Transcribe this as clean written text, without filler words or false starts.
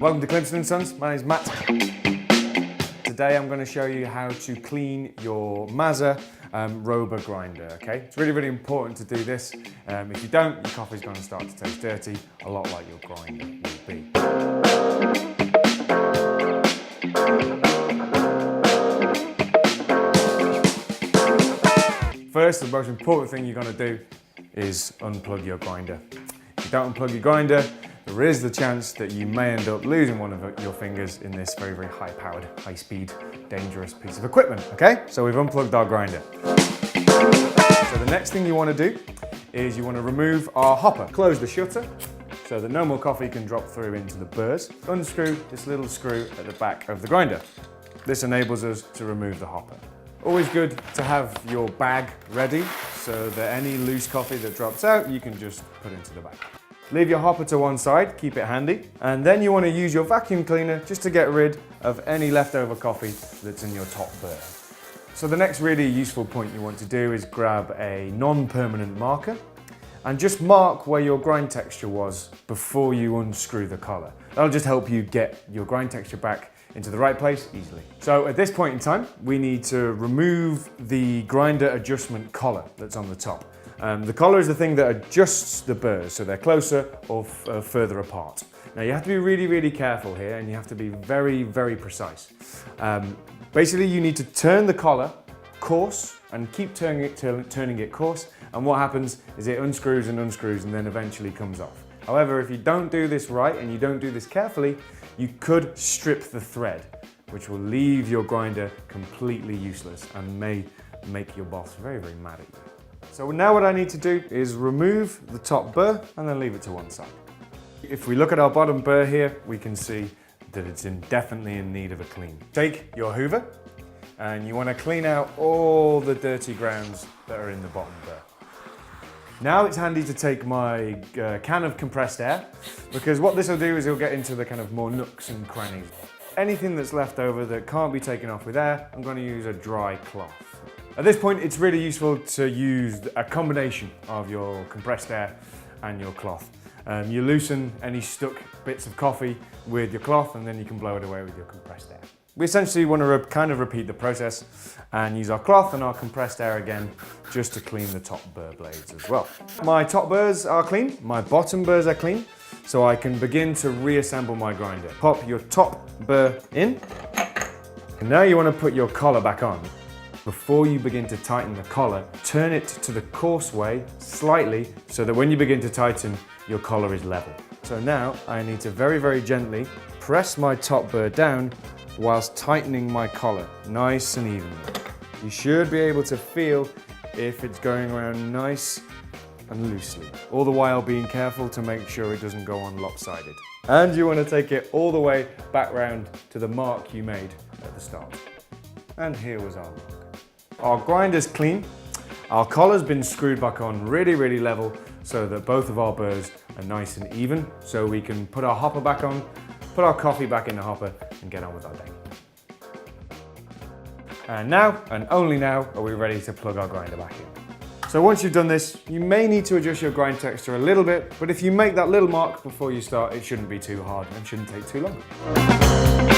Welcome to Climpson & Sons, my name's Matt. Today I'm going to show you how to clean your Mazzer Robur grinder, okay? It's really, really important to do this. If you don't, your coffee's going to start to taste dirty, a lot like your grinder will be. First, the most important thing you're going to do is unplug your grinder. If you don't unplug your grinder, there is the chance that you may end up losing one of your fingers in this very, very high-powered, high-speed, dangerous piece of equipment, okay? So we've unplugged our grinder. So the next thing you want to do is you want to remove our hopper. Close the shutter so that no more coffee can drop through into the burrs. Unscrew this little screw at the back of the grinder. This enables us to remove the hopper. Always good to have your bag ready so that any loose coffee that drops out, you can just put into the bag. Leave your hopper to one side, keep it handy, and then you want to use your vacuum cleaner just to get rid of any leftover coffee that's in your top burr. So the next really useful point you want to do is grab a non-permanent marker and just mark where your grind texture was before you unscrew the collar. That'll just help you get your grind texture back into the right place easily. So at this point in time, we need to remove the grinder adjustment collar that's on the top. The collar is the thing that adjusts the burrs so they're closer or further apart. Now you have to be really, really careful here, and you have to be very, very precise. Basically, you need to turn the collar coarse and keep turning it coarse, and what happens is it unscrews and unscrews and then eventually comes off. However, if you don't do this right and you don't do this carefully, you could strip the thread, which will leave your grinder completely useless and may make your boss very, very mad at you. So now what I need to do is remove the top burr and then leave it to one side. If we look at our bottom burr here, we can see that it's definitely in need of a clean. Take your hoover and you want to clean out all the dirty grounds that are in the bottom burr. Now it's handy to take my can of compressed air, because what this will do is it'll get into the kind of more nooks and crannies. Anything that's left over that can't be taken off with air, I'm going to use a dry cloth. At this point, it's really useful to use a combination of your compressed air and your cloth. You loosen any stuck bits of coffee with your cloth, and then you can blow it away with your compressed air. We essentially want to kind of repeat the process and use our cloth and our compressed air again just to clean the top burr blades as well. My top burrs are clean, my bottom burrs are clean, so I can begin to reassemble my grinder. Pop your top burr in, and now you want to put your collar back on. Before you begin to tighten the collar, turn it to the coarse way slightly so that when you begin to tighten, your collar is level. So now I need to very, very gently press my top burr down whilst tightening my collar nice and evenly. You should be able to feel if it's going around nice and loosely, all the while being careful to make sure it doesn't go on lopsided. And you want to take it all the way back round to the mark you made at the start. And here was our mark. Our grinder's clean, our collar's been screwed back on really, really level so that both of our burrs are nice and even, so we can put our hopper back on, put our coffee back in the hopper and get on with our day. And now, and only now, are we ready to plug our grinder back in. So once you've done this, you may need to adjust your grind texture a little bit, but if you make that little mark before you start, it shouldn't be too hard and shouldn't take too long.